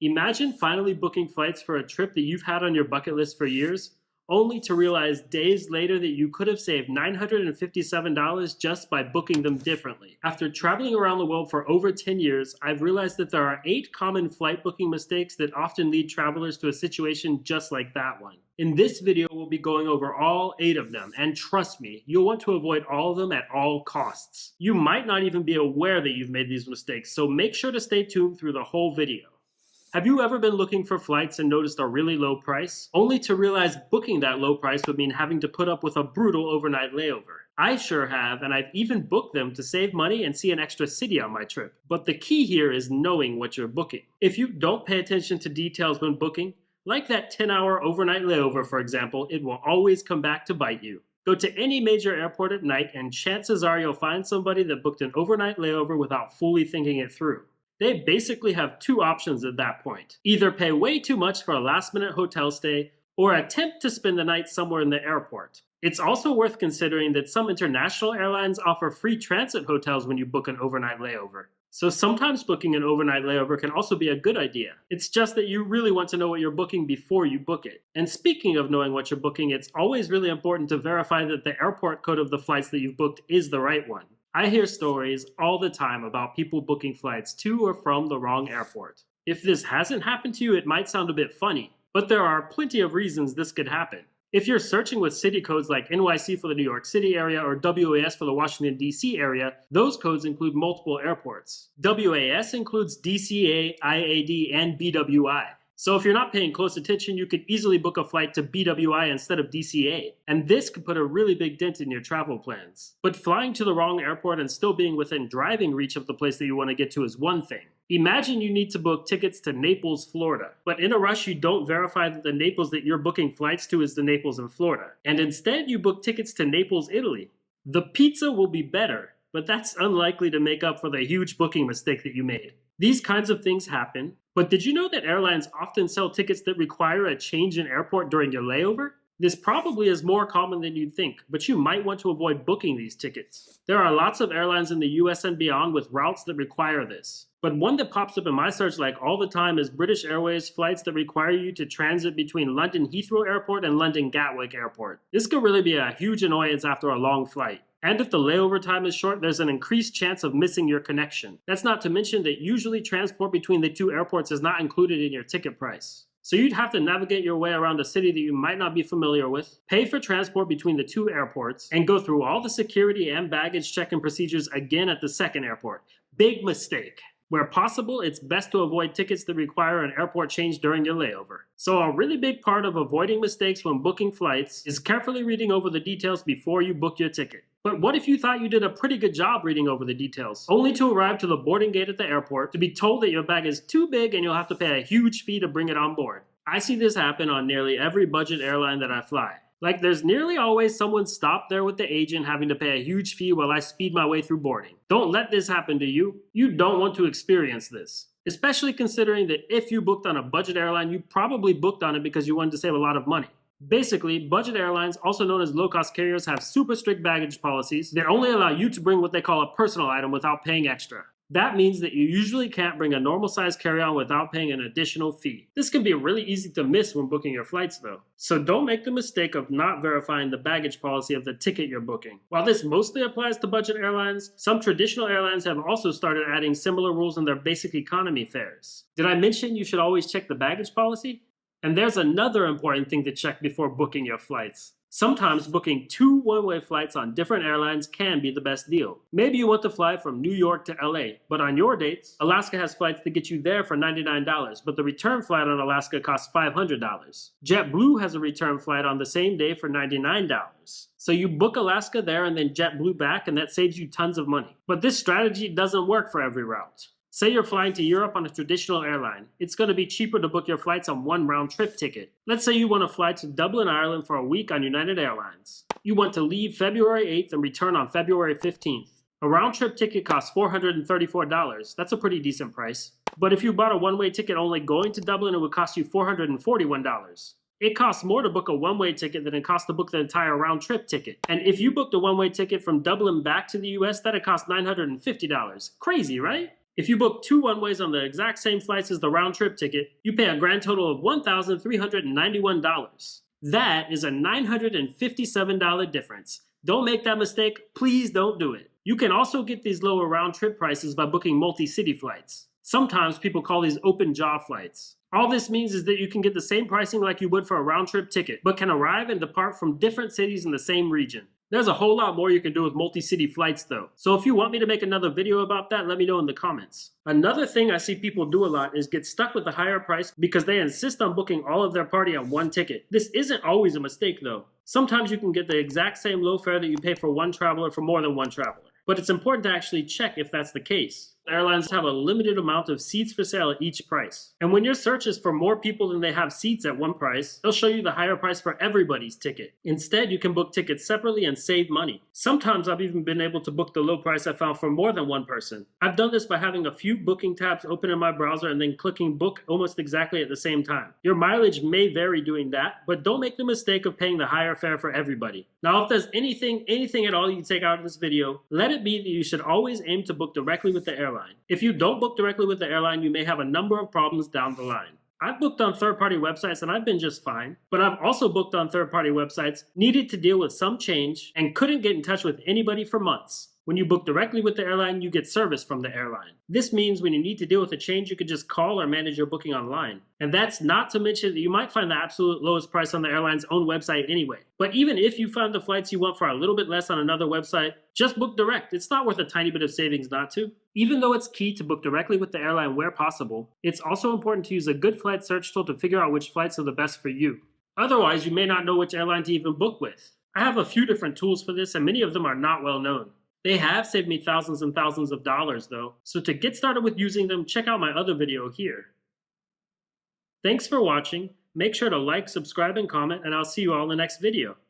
Imagine finally booking flights for a trip that you've had on your bucket list for years, only to realize days later that you could have saved $957 just by booking them differently. After traveling around the world for over 10 years, I've realized that there are 8 common flight booking mistakes that often lead travelers to a situation just like that one. In this video, we'll be going over all 8 of them, and trust me, you'll want to avoid all of them at all costs. You might not even be aware that you've made these mistakes, so make sure to stay tuned through the whole video. Have you ever been looking for flights and noticed a really low price, only to realize booking that low price would mean having to put up with a brutal overnight layover? I sure have, and I've even booked them to save money and see an extra city on my trip. But the key here is knowing what you're booking. If you don't pay attention to details when booking, like that 10-hour overnight layover for example, it will always come back to bite you. Go to any major airport at night and chances are you'll find somebody that booked an overnight layover without fully thinking it through. They basically have 2 options at that point. Either pay way too much for a last-minute hotel stay, or attempt to spend the night somewhere in the airport. It's also worth considering that some international airlines offer free transit hotels when you book an overnight layover. So sometimes booking an overnight layover can also be a good idea. It's just that you really want to know what you're booking before you book it. And speaking of knowing what you're booking, it's always really important to verify that the airport code of the flights that you've booked is the right one. I hear stories all the time about people booking flights to or from the wrong airport. If this hasn't happened to you, it might sound a bit funny, but there are plenty of reasons this could happen. If you're searching with city codes like NYC for the New York City area or WAS for the Washington, D.C. area, those codes include multiple airports. WAS includes DCA, IAD, and BWI. So if you're not paying close attention, you could easily book a flight to BWI instead of DCA. And this could put a really big dent in your travel plans. But flying to the wrong airport and still being within driving reach of the place that you want to get to is one thing. Imagine you need to book tickets to Naples, Florida, but in a rush you don't verify that the Naples that you're booking flights to is the Naples in Florida. And instead you book tickets to Naples, Italy. The pizza will be better, but that's unlikely to make up for the huge booking mistake that you made. These kinds of things happen, but did you know that airlines often sell tickets that require a change in airport during your layover? This probably is more common than you'd think, but you might want to avoid booking these tickets. There are lots of airlines in the US and beyond with routes that require this. But one that pops up in my search like all the time is British Airways flights that require you to transit between London Heathrow Airport and London Gatwick Airport. This could really be a huge annoyance after a long flight. And if the layover time is short, there's an increased chance of missing your connection. That's not to mention that usually transport between the 2 airports is not included in your ticket price. So you'd have to navigate your way around a city that you might not be familiar with, pay for transport between the 2 airports, and go through all the security and baggage check-in procedures again at the second airport. Big mistake. Where possible, it's best to avoid tickets that require an airport change during your layover. So a really big part of avoiding mistakes when booking flights is carefully reading over the details before you book your ticket. But what if you thought you did a pretty good job reading over the details, only to arrive to the boarding gate at the airport to be told that your bag is too big and you'll have to pay a huge fee to bring it on board? I see this happen on nearly every budget airline that I fly. Like there's nearly always someone stopped there with the agent having to pay a huge fee while I speed my way through boarding. Don't let this happen to you. You don't want to experience this. Especially considering that if you booked on a budget airline, you probably booked on it because you wanted to save a lot of money. Basically, budget airlines, also known as low-cost carriers, have super strict baggage policies that only allow you to bring what they call a personal item without paying extra. That means that you usually can't bring a normal-sized carry-on without paying an additional fee. This can be really easy to miss when booking your flights though. So don't make the mistake of not verifying the baggage policy of the ticket you're booking. While this mostly applies to budget airlines, some traditional airlines have also started adding similar rules in their basic economy fares. Did I mention you should always check the baggage policy? And there's another important thing to check before booking your flights. Sometimes booking 2 one-way flights on different airlines can be the best deal. Maybe you want to fly from New York to LA, but on your dates, Alaska has flights that get you there for $99, but the return flight on Alaska costs $500. JetBlue has a return flight on the same day for $99. So you book Alaska there and then JetBlue back, and that saves you tons of money. But this strategy doesn't work for every route. Say you're flying to Europe on a traditional airline. It's going to be cheaper to book your flights on one round-trip ticket. Let's say you want to fly to Dublin, Ireland for a week on United Airlines. You want to leave February 8th and return on February 15th. A round-trip ticket costs $434. That's a pretty decent price. But if you bought a one-way ticket only going to Dublin, it would cost you $441. It costs more to book a one-way ticket than it costs to book the entire round-trip ticket. And if you booked a one-way ticket from Dublin back to the US, that'd cost $950. Crazy, right? If you book two one-ways on the exact same flights as the round-trip ticket, you pay a grand total of $1,391. That is a $957 difference. Don't make that mistake. Please don't do it. You can also get these lower round-trip prices by booking multi-city flights. Sometimes people call these open jaw flights. All this means is that you can get the same pricing like you would for a round-trip ticket, but can arrive and depart from different cities in the same region. There's a whole lot more you can do with multi-city flights though, so if you want me to make another video about that, let me know in the comments. Another thing I see people do a lot is get stuck with a higher price because they insist on booking all of their party on one ticket. This isn't always a mistake though. Sometimes you can get the exact same low fare that you pay for one traveler for more than one traveler. But it's important to actually check if that's the case. Airlines have a limited amount of seats for sale at each price. And when your search is for more people than they have seats at one price, they'll show you the higher price for everybody's ticket. Instead, you can book tickets separately and save money. Sometimes I've even been able to book the low price I found for more than one person. I've done this by having a few booking tabs open in my browser and then clicking book almost exactly at the same time. Your mileage may vary doing that, but don't make the mistake of paying the higher fare for everybody. Now, if there's anything at all you take out of this video, let it be that you should always aim to book directly with the airline. If you don't book directly with the airline, you may have a number of problems down the line. I've booked on third-party websites and I've been just fine, but I've also booked on third-party websites, needed to deal with some change, and couldn't get in touch with anybody for months. When you book directly with the airline, you get service from the airline. This means when you need to deal with a change, you can just call or manage your booking online. And that's not to mention that you might find the absolute lowest price on the airline's own website anyway. But even if you find the flights you want for a little bit less on another website, just book direct. It's not worth a tiny bit of savings not to. Even though it's key to book directly with the airline where possible, it's also important to use a good flight search tool to figure out which flights are the best for you. Otherwise, you may not know which airline to even book with. I have a few different tools for this, and many of them are not well known. They have saved me thousands and thousands of dollars though, so to get started with using them, check out my other video here. Thanks for watching. Make sure to like, subscribe, and comment, and I'll see you all in the next video.